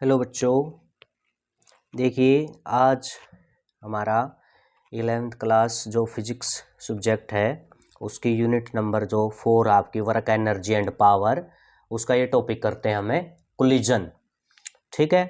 Hello बच्चों, देखिए आज हमारा 11th क्लास जो फिजिक्स सब्जेक्ट है उसकी यूनिट नंबर जो 4 आपकी वर्क एनर्जी एंड पावर, उसका ये टॉपिक करते हैं हमें कोलिजन। ठीक है,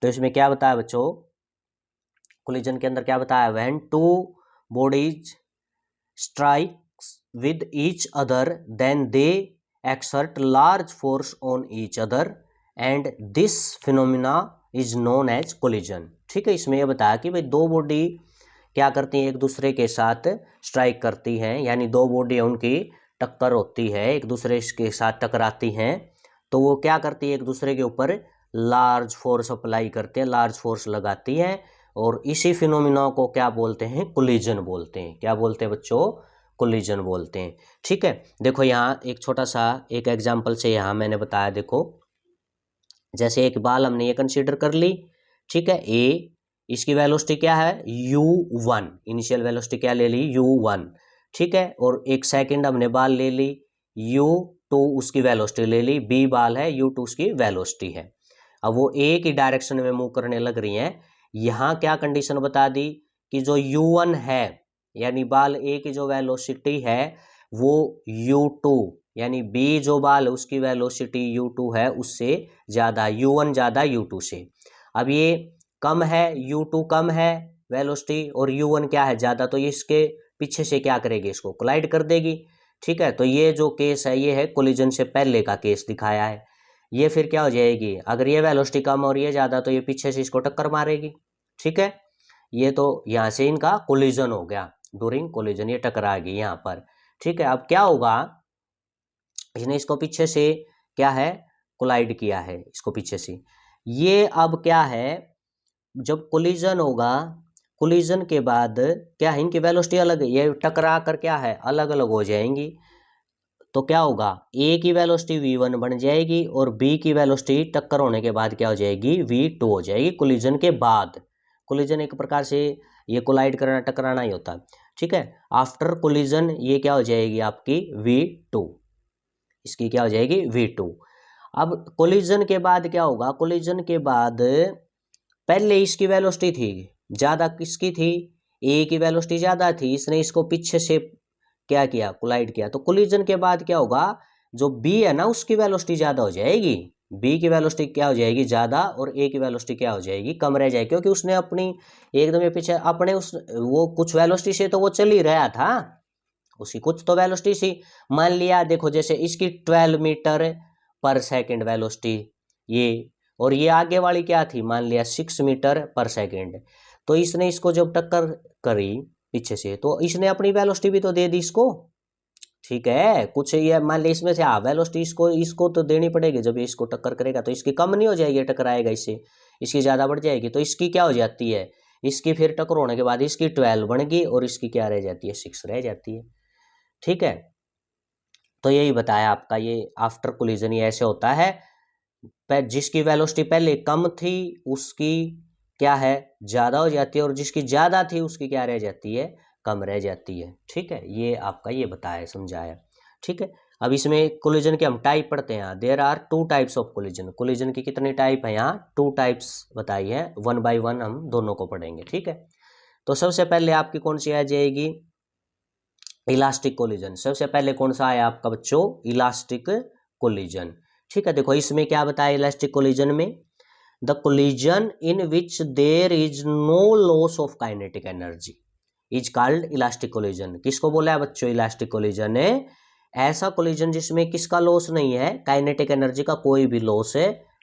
तो इसमें क्या बताया बच्चों, कोलिजन के अंदर क्या बताया, when two bodies strikes with each other then they exert large force on each other and this phenomena is known as collision। ठीक है, इसमें यह बताया कि भाई दो बॉडी क्या करती हैं, एक दूसरे के साथ स्ट्राइक करती हैं, यानी दो बॉडी उनकी टक्कर होती है, एक दूसरे के साथ टकराती हैं, तो वो क्या करती है, एक दूसरे के ऊपर लार्ज फोर्स अप्लाई करते हैं, लार्ज फोर्स लगाती हैं, और इसी फिनोमिना को क्या बोलते हैं, कोलिजन बोलते हैं। क्या बोलते हैं बच्चों, कोलिजन बोलते हैं। ठीक है, देखो यहाँ एक छोटा सा एक एग्जांपल से यहाँ मैंने बताया, देखो जैसे एक बाल हमने ये कंसीडर कर ली। ठीक है, ए इसकी वेलोसिटी क्या है u1, इनिशियल वेलोसिटी क्या ले ली u1। ठीक है, और एक सेकंड हमने बाल ले ली u2, उसकी वेलोसिटी ले ली, b बाल है u2 उसकी वेलोसिटी है। अब वो ए की डायरेक्शन में मूव करने लग रही हैं। यहाँ क्या कंडीशन बता दी कि जो u1 है यानी बाल ए की जो वेलोसिटी है वो u2 यानी b जो बाल है उसकी वेलोसिटी u2 है उससे ज्यादा, u1 ज्यादा u2 से। अब ये कम है, u2 कम है वेलोसिटी और u1 क्या है ज्यादा, तो ये इसके पीछे से क्या करेगी, इसको कोलाइड कर देगी। ठीक है, तो ये जो केस है ये है कोलिजन से पहले का केस दिखाया है। ये फिर क्या हो जाएगी, अगर ये वेलोसिटी कम और ये ज्यादा तो ये पीछे से इसको टक्कर मारेगी। ठीक है, ये तो यहाँ से इनका कोलिजन हो गया, ड्यूरिंग कोलिजन ये टकरा गई यहाँ पर। ठीक है, अब क्या होगा, इसने इसको पीछे से क्या है कोलाइड किया है, इसको पीछे से। ये अब क्या है, जब कोलिजन होगा, कोलिजन के बाद क्या है, इनकी वेलोसिटी अलग है, ये टकरा कर क्या है अलग अलग हो जाएंगी। तो क्या होगा, ए की वेलोसिटी v1 बन जाएगी और बी की वेलोसिटी टक्कर होने के बाद क्या हो जाएगी v2 हो जाएगी, कोलिजन के बाद। कोलिजन एक प्रकार से ये कोलाइड करना टकराना ही होता है। ठीक है, आफ्टर कोलिजन ये क्या हो जाएगी आपकी v2, इसकी क्या हो जाएगी v2। अब कोलिजन के बाद क्या होगा, कोलिजन के बाद पहले इसकी वेलोसिटी थी ज्यादा, किसकी थी, ए की वेलोसिटी ज्यादा थी, इसने इसको पीछे से क्या किया कोलाइड किया, तो कोलिजन के बाद क्या होगा, जो बी है ना उसकी वेलोसिटी ज्यादा हो जाएगी, बी की वेलोसिटी क्या हो जाएगी ज्यादा और ए की वेलोसिटी क्या हो जाएगी कम रह जाएगी, क्योंकि उसने अपनी एकदम ये पीछे अपने उस वो कुछ वेलोसिटी से तो वो चल ही रहा था, उसकी कुछ तो वेलोसिटी सी। मान लिया देखो जैसे इसकी 12 मीटर पर सेकंड वेलोसिटी ये, और ये आगे वाली क्या थी, मान लिया 6 मीटर पर सेकंड। तो इसने इसको जब टक्कर करी पीछे से तो इसने अपनी वेलोसिटी भी तो दे दी इसको। ठीक है, कुछ ये मान लिया इसमें से वेलोसिटी इसको इसको तो देनी पड़ेगी, जब ये इसको टक्कर करेगा तो इसकी कम नहीं हो जाएगी, टकराएगा इससे, इसकी ज्यादा बढ़ जाएगी, तो इसकी क्या हो जाती है, इसकी फिर टक्कर होने के बाद इसकी 12 बन गई और इसकी क्या रह जाती है 6 रह जाती है। ठीक है, तो यही बताया आपका, ये आफ्टर कोलिजन ये ऐसे होता है, जिसकी वेलोसिटी पहले कम थी उसकी क्या है ज्यादा हो जाती है और जिसकी ज्यादा थी उसकी क्या रह जाती है कम रह जाती है। ठीक है, ये आपका ये बताया समझाया। ठीक है, अब इसमें कोलिजन के हम टाइप पढ़ते हैं। There are 2 types of collision, collision की कितने टाइप है यहाँ 2 टाइप्स बताई है, 1 बाय 1 हम दोनों को पढ़ेंगे। ठीक है, तो सबसे पहले आपकी कौन सी आ जाएगी, इलास्टिक कोलिजन। सबसे पहले कौन सा आया आपका बच्चों, इलास्टिक कोलिजन। ठीक है, देखो इसमें क्या बताया इलास्टिक कोलिजन में, the collision in which there is no loss of kinetic energy is called elastic collision. किसको बोला है बच्चों, इलास्टिक कोलिजन ने ऐसा कोलिजन जिसमें किसका लॉस नहीं है, काइनेटिक एनर्जी का कोई भी लॉस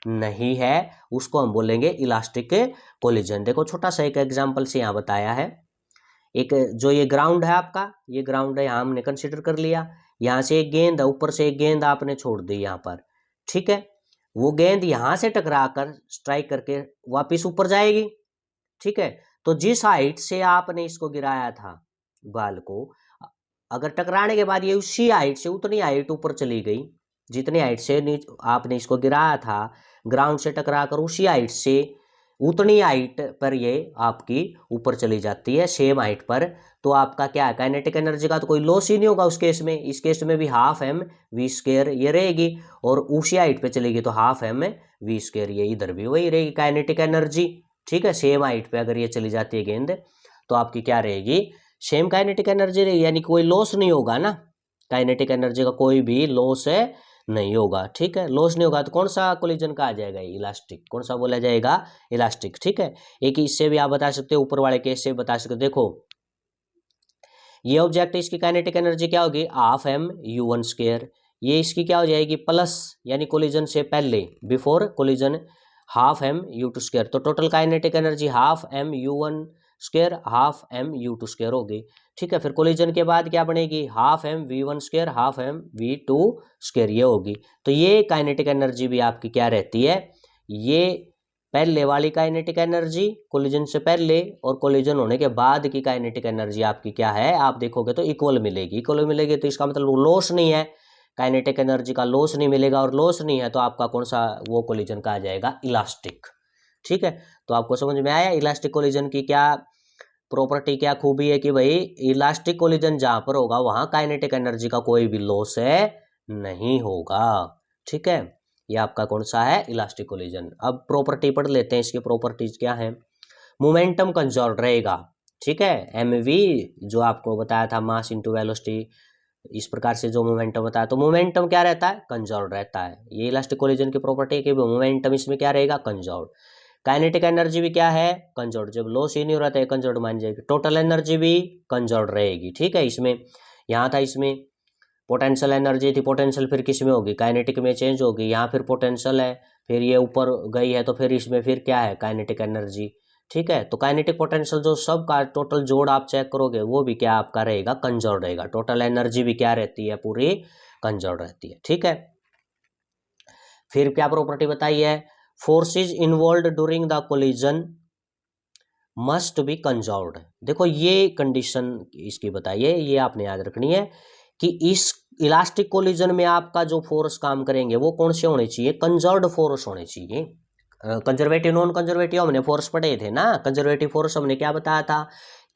नहीं है, उसको हम बोलेंगे इलास्टिक कोलिजन। देखो छोटा सा एक एग्जांपल से यहाँ बताया है, एक जो ये ग्राउंड है आपका, ये ग्राउंड है, यहाँ हमने कंसीडर कर लिया, यहाँ से एक गेंद है, ऊपर से एक गेंद आपने छोड़ दी यहाँ पर। ठीक है, वो गेंद यहाँ से टकरा कर स्ट्राइक करके वापिस ऊपर जाएगी। ठीक है, तो जिस हाइट से आपने इसको गिराया था बाल को, अगर टकराने के बाद ये उसी हाइट से उतनी हाइट ऊपर चली गई जितनी हाइट से आपने इसको गिराया था, ग्राउंड से टकरा कर उसी हाइट से उतनी हाइट पर ये आपकी ऊपर चली जाती है, सेम हाइट पर, तो आपका क्या है, काइनेटिक एनर्जी का तो कोई लॉस ही नहीं होगा उस केस में। इस केस में भी हाफ एम वी स्क्वायर ये रहेगी, और उसी हाइट पे चलेगी तो हाफ एम वी स्क्वायर ये इधर भी वही रहेगी काइनेटिक एनर्जी। ठीक है, सेम हाइट पे अगर ये चली जाती है गेंद तो आपकी क्या रहेगी, सेम काइनेटिक एनर्जी रहेगी, यानी कोई लॉस नहीं होगा ना, काइनेटिक एनर्जी का कोई भी लॉस है नहीं होगा। ठीक है, लॉस नहीं होगा तो कौन सा कोलिजन का आ जाएगा, इलास्टिक। कौन सा बोला जाएगा, इलास्टिक। ठीक है, एक इससे भी आप बता सकते हो, ऊपर वाले केस से बता सकते हो। देखो ये ऑब्जेक्ट, इसकी काइनेटिक एनर्जी क्या होगी, half m u one square, ये इसकी क्या हो जाएगी प्लस, यानी कोलिजन से पहले, before collision, half m u two square, तो total kinetic energy half m u one square half m u two square होगी। ठीक है, फिर कोलिजन के बाद क्या बनेगी, half m v one square half m v two square ये होगी। तो ये काइनेटिक एनर्जी भी आपकी क्या रहती है, ये पहले वाली काइनेटिक एनर्जी कोलिजन से पहले और कोलिजन होने के बाद की काइनेटिक एनर्जी आपकी क्या है, आप देखोगे तो इक्वल मिलेगी। इक्वल मिलेगी तो इसका मतलब लॉस नहीं है, काइनेटिक एनर्जी का लॉस नहीं मिलेगा, और लॉस नहीं है तो आपका कौन सा वो कोलिजन का आ जाएगा, इलास्टिक। ठीक है, तो आपको समझ में आया इलास्टिक कोलिजन की क्या प्रॉपर्टी, क्या खूबी है कि भाई इलास्टिक कोलिजन जहां पर होगा वहां काइनेटिक एनर्जी का कोई भी लॉस है नहीं होगा। ठीक है, ये आपका कौन सा है, इलास्टिक कोलिजन। अब प्रॉपर्टी पढ़ लेते हैं, इसकी प्रॉपर्टीज क्या है। मोमेंटम कंजर्व रहेगा। ठीक है, एमवी जो आपको बताया था, मास इनटू वेलोसिटी, इस प्रकार से जो मोमेंटम बताया, तो मोमेंटम क्या रहता है, कंजर्व रहता है। ये इलास्टिक कोलिजन की प्रॉपर्टी है कि मोमेंटम इसमें क्या रहेगा, कंजर्व। काइनेटिक एनर्जी भी क्या है, कंजर्व। जब लॉस ही नहीं हो रहा था कंजर्व मान जाएगी। टोटल एनर्जी भी कंजर्व रहेगी। ठीक है, इसमें यहाँ था, इसमें पोटेंशियल एनर्जी थी, पोटेंशियल फिर किस में होगी, काइनेटिक में चेंज होगी। यहाँ फिर पोटेंशियल है, फिर ये ऊपर गई है तो फिर इसमें फिर क्या है, काइनेटिक एनर्जी। ठीक है, तो काइनेटिक पोटेंशियल जो सब का टोटल जोड़ आप चेक करोगे वो भी क्या आपका रहेगा, कंजर्व रहेगा। टोटल एनर्जी भी क्या रहती है, पूरी कंजर्व रहती है। ठीक है, फिर क्या प्रॉपर्टी बताई है, forces involve during the collision must be conserved. देखो ये कंडीशन इसकी बताइए, ये आपने याद रखनी है कि इस इलास्टिक कोलिजन में आपका जो फोर्स काम करेंगे वो कौन से होने चाहिए, कंजर्व्ड फोर्स होने चाहिए। कंजर्वेटिव नॉन कंजर्वेटिव हमने फोर्स पढ़े थे ना। कंजर्वेटिव फोर्स हमने क्या बताया था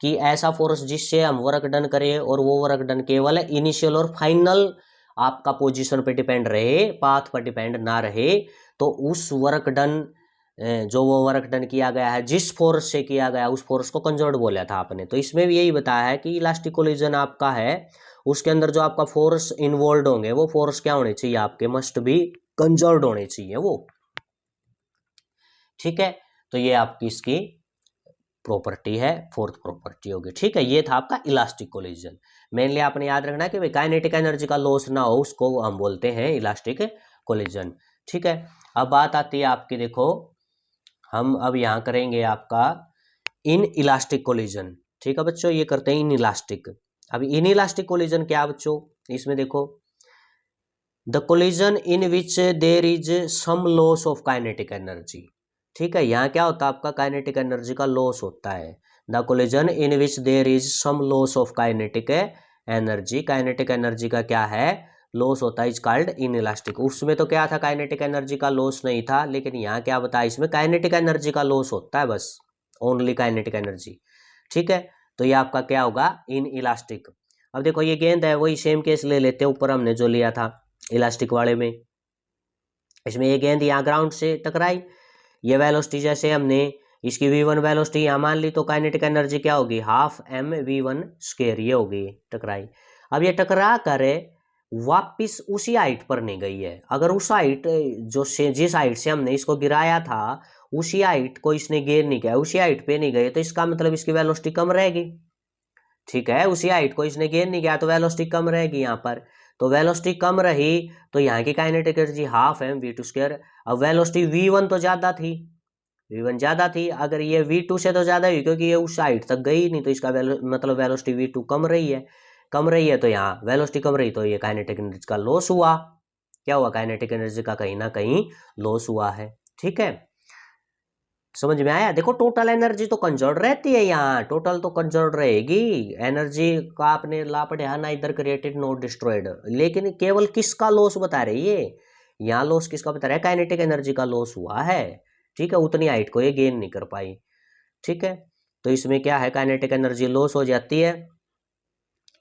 कि ऐसा फोर्स जिससे हम वर्क डन करें और वो वर्क डन केवल इनिशियल और फाइनल आपका पोजीशन पे डिपेंड रहे, पाथ पर डिपेंड ना रहे, तो उस वर्क डन जो वो वर्क डन किया गया है जिस फोर्स से किया गया उस फोर्स को कंजर्व्ड बोला था आपने। तो इसमें भी यही बताया है कि इलास्टिक कोलिजन आपका है, उसके अंदर जो आपका फोर्स इन्वॉल्व होंगे वो फोर्स क्या होने चाहिए आपके, मस्ट बी कंजर्व्ड होने चाहिए वो। ठीक है, तो ये आपकी इसकी प्रॉपर्टी है, फोर्थ प्रॉपर्टी होगी। ठीक है, ये था आपका इलास्टिक कोलिजन। मेनली आपने याद रखना है कि भाई काइनेटिक एनर्जी का लॉस ना हो उसको हम बोलते हैं इलास्टिक कोलिजन। ठीक है, अब बात आती है आपकी, देखो हम अब यहाँ करेंगे आपका इन इलास्टिक कोलिजन। ठीक है बच्चों, ये करते हैं इन इलास्टिक। अब इन इलास्टिक कोलिजन क्या बच्चों, इसमें देखो the collision in which there is some loss of kinetic energy. ठीक है, यहाँ क्या होता है आपका, काइनेटिक एनर्जी का लॉस होता है। The collision in which there is some loss of kinetic energy, kinetic energy का क्या है, लॉस होता है, इज कॉल्ड इन इलास्टिक। उसमें तो क्या था, काइनेटिक एनर्जी का लॉस नहीं था, लेकिन यहाँ क्या बताया, इसमें काइनेटिक एनर्जी का लॉस होता है बस, ओनली काइनेटिक एनर्जी। ठीक है, तो ये आपका क्या होगा, इन इलास्टिक। अब देखो ये गेंद है, वही सेम केस ले लेते हैं ऊपर हमने जो लिया था इलास्टिक वाले में। इसमें ये गेंद यहाँ ग्राउंड से टकराई, ये वेलोसिटी जैसे हमने इसकी v1 वेलोसिटी यहाँ मान ली, तो काइनेटिक एनर्जी क्या होगी, हाफ एम v1 स्क्वायर ये होगी, टकराई। अब ये टकरा कर वापिस उसी हाइट पर नहीं गई है। अगर उस हाइट जो से जिस हाइट से हमने इसको गिराया था उसी हाइट को इसने गेर नहीं किया, उसी हाइट पे नहीं गई, तो इसका मतलब इसकी वेलोसिटी कम रहेगी। ठीक है, उसी हाइट को इसने गेर नहीं किया तो वेलोसिटी कम रहेगी यहाँ पर। तो वेलोसिटी कम रही तो यहाँ की kinetic energy half m v two square. अब वेलोसिटी v1 तो ज्यादा थी, v1 ज्यादा थी, अगर ये v2 से तो ज्यादा हुई क्योंकि ये उस हाइट तक गई नहीं, तो इसका मतलब वेलोसिटी v2 कम रही है, कम रही है, तो यहाँ वेलोसिटी कम रही तो ये काइनेटिक एनर्जी का लॉस हुआ। क्या हुआ, काइनेटिक एनर्जी का कहीं ना कहीं लॉस हुआ है। ठीक है, समझ में आया। देखो टोटल एनर्जी तो कंजर्व रहती है, यहाँ टोटल तो कंजर्व रहेगी एनर्जी का, आपने ला पढ़ा ना, इधर क्रिएटेड नॉट डिस्ट्रॉयड, लेकिन केवल किसका लॉस बता रही है, यहाँ लॉस किसका बता रहा है, काइनेटिक एनर्जी का लॉस हुआ है। ठीक है, उतनी हाइट को ये गेन नहीं कर पाई। ठीक है, तो इसमें क्या है, काइनेटिक एनर्जी लॉस हो जाती है।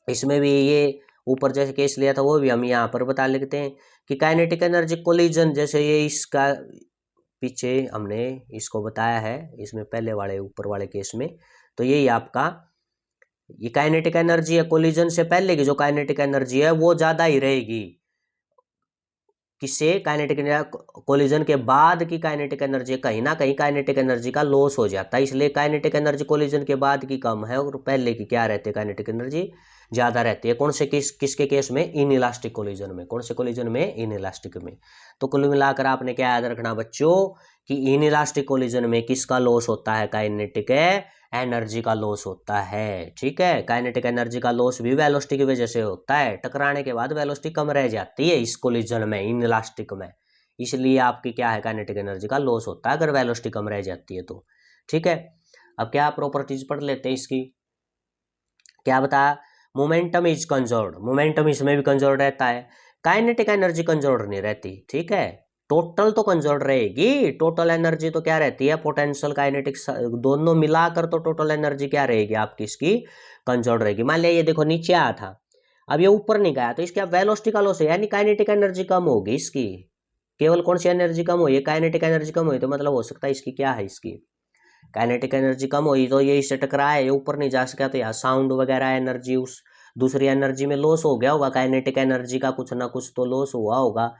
इसमें भी ये ऊपर जैसे केस लिया था वो भी हम यहाँ पर बता लेते हैं कि काइनेटिक एनर्जी कोलिजन, जैसे ये इसका पीछे हमने इसको बताया है इसमें पहले वाले ऊपर वाले केस में, तो यही आपका ये काइनेटिक एनर्जी है, कोलिजन से पहले की जो काइनेटिक एनर्जी है वो ज्यादा ही रहेगी। किससे, काइनेटिक कोलिजन के बाद की काइनेटिक एनर्जी कहीं ना कहीं काइनेटिक एनर्जी का लॉस हो जाता है, इसलिए काइनेटिक एनर्जी कोलिजन के बाद की कम है और पहले की क्या रहती है, काइनेटिक एनर्जी ज्यादा रहती है। कौन से किसके केस में, इनइलास्टिक कोलिजन में। कौन से कोलिजन में, इनइलास्टिक में। तो कुल मिलाकर आपने क्या याद रखना बच्चों कि इनइलास्टिक कोलिजन में किसका लॉस होता है, काइनेटिक एनर्जी का लॉस होता है। ठीक है, काइनेटिक एनर्जी का लॉस भी वेलोसिटी की वजह से होता है, टकराने के बाद वेलोसिटी कम रह जाती है इस कोलिजन में, इनइलास्टिक में, इसलिए आपकी क्या है, काइनेटिक एनर्जी का लॉस होता है अगर वेलोसिटी कम रह जाती है तो। ठीक है, अब क्या प्रॉपर्टीज पढ़ लेते हैं इसकी। क्या बताया, मोमेंटम इज कंजर्व्ड, मोमेंटम इसमें भी कंजर्व्ड रहता है, काइनेटिक एनर्जी कंजर्व्ड नहीं रहती। ठीक है, टोटल तो कंजर्व्ड रहेगी, टोटल एनर्जी तो क्या रहती है, पोटेंशियल काइनेटिक दोनों मिलाकर तो टोटल एनर्जी क्या रहेगी आपकी, इसकी कंजर्व्ड रहेगी। मान लिया ये देखो नीचे आया था, अब ये ऊपर नहीं गया, तो इसकी अब वेलोसिटी का लॉस है, यानी काइनेटिक एनर्जी कम होगी इसकी। केवल कौन सी एनर्जी कम हुई है, काइनेटिक एनर्जी कम हुई, तो मतलब हो सकता है इसकी क्या है, इसकी काइनेटिक एनर्जी कम हुई तो ये इससे टकराया, ये ऊपर नहीं जा सका, तो यहाँ साउंड वगैरह एनर्जी उस दूसरी एनर्जी में लॉस हो गया होगा, काइनेटिक एनर्जी का कुछ ना कुछ तो लॉस हुआ होगा।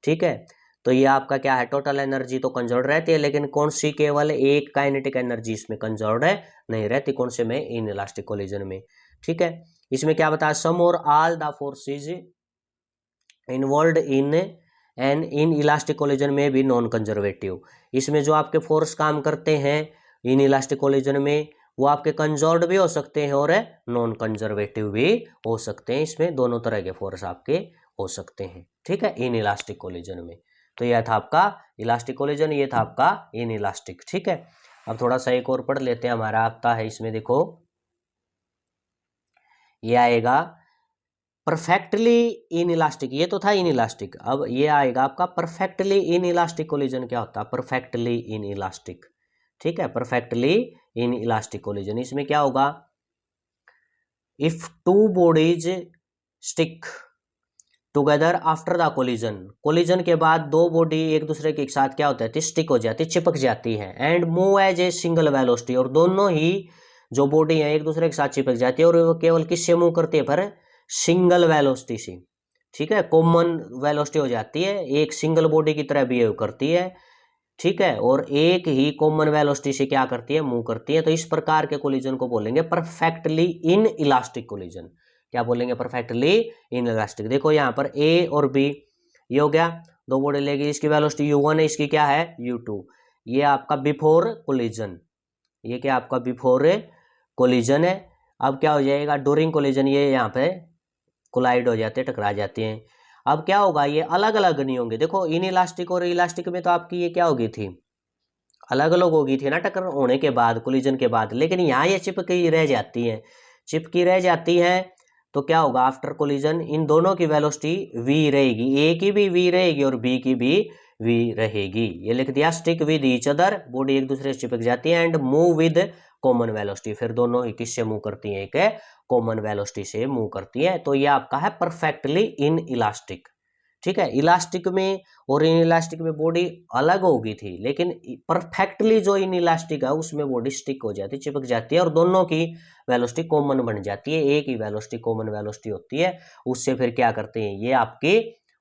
ठीक है, तो ये आपका क्या है, टोटल एनर्जी तो कंजर्व्ड रहती है, लेकिन कौन सी, केवल एक काइनेटिक एनर्जी इसमें कंजर्व्ड है नहीं रहती, कौन से में, इन इलास्टिक कोलिजन में। ठीक है, इसमें क्या बताया, सम और all the forces involve in an in elastic collision में भी नॉन कंजर्वेटिव, इसमें जो आपके फोर्स काम करते हैं इन इलास्टिक कोलिजन में वो आपके कंजर्व्ड भी हो सकते हैं और नॉन कंजर्वेटिव भी हो सकते हैं, इसमें दोनों तरह के फोर्स आपके हो सकते हैं। ठीक है, इन इलास्टिक कोलिजन में। तो यह था आपका इलास्टिक कोलिजन, ये था आपका इन इलास्टिक। ठीक है, अब थोड़ा सा एक और पढ़ लेते हैं, हमारा आता है इसमें देखो, ये आएगा परफेक्टली इन इलास्टिक, ये तो था इन इलास्टिक, अब ये आएगा आपका परफेक्टली इन इलास्टिक कोलिजन। क्या होता है परफेक्टली इन इलास्टिक, ठीक है, परफेक्टली इन इलास्टिक कोलिजन, इसमें क्या होगा, if two bodies stick together after the collision, collision के बाद दो बॉडी एक दूसरे के साथ क्या होता है, स्टिक हो जाती, चिपक जाती है, and move as a single velocity, और दोनों ही जो बॉडी है एक दूसरे के साथ चिपक जाती है, और वो केवल किससे मूव करती है, पर सिंगल वेलोसिटी से। ठीक है, कॉमन वेलोसिटी हो जाती है, एक सिंगल बॉडी की तरह बिहेव करती है। ठीक है, और एक ही कॉमन वेलोसिटी से क्या करती है, मूव करती है, तो इस प्रकार के कोलिजन को बोलेंगे परफेक्टली इन इलास्टिक कोलिजन। क्या बोलेंगे, परफेक्टली इन इलास्टिक। देखो यहाँ पर ए और बी, ये हो गया, दो बॉडी लेगी, इसकी वेलोसिटी u1 है, इसकी क्या है u2, ये आपका बिफोर कोलिजन, ये क्या आपका बिफोर कोलिजन है। अब क्या हो जाएगा, ड्यूरिंग कोलिजन ये यहाँ पे कोलाइड हो जाते हैं, टकरा जाते हैं। अब क्या होगा, ये अलग अलग नहीं होंगे, देखो इन इलास्टिक और इलास्टिक में तो आपकी ये क्या होगी थी, अलग अलग होगी थी ना टक्कर होने के बाद, कोलिजन के बाद, लेकिन यहाँ ये चिपकी रह जाती है, चिपकी रह जाती है, तो क्या होगा, आफ्टर कोलिजन इन दोनों की वेलोसिटी v रहेगी, ए की भी v रहेगी और b की भी v रहेगी। ये लिख दिया, stick with each other, body एक दूसरे से चिपक जाती है, and move with common velocity, फिर दोनों ही किससे मूव करती हैं, एक कॉमन वेलोसिटी से मूव करती है। तो ये आपका है परफेक्टली इन इलास्टिक। ठीक है, इलास्टिक में और इन इलास्टिक में बॉडी अलग होगी थी, लेकिन परफेक्टली जो इन इलास्टिक है उसमें बॉडी स्टिक हो जाती है, चिपक जाती है, और दोनों की वेलोसिटी कॉमन बन जाती है, एक ही वेलोसिटी कॉमन वेलोसिटी होती है, उससे फिर क्या करते हैं, ये आपके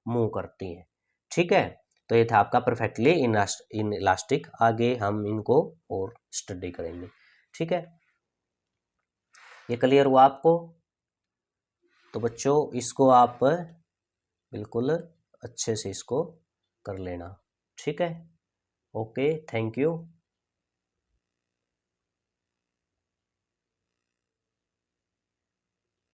मूव करती हैं। ठीक है, तो ये था आपका परफेक्टली इन इलास्टिक। आगे हम इनको और स्टडी करेंगे। ठीक है, ये क्लियर हुआ आपको। तो बच्चों इसको आप बिल्कुल अच्छे से इसको कर लेना। ठीक है, ओके, थैंक यू।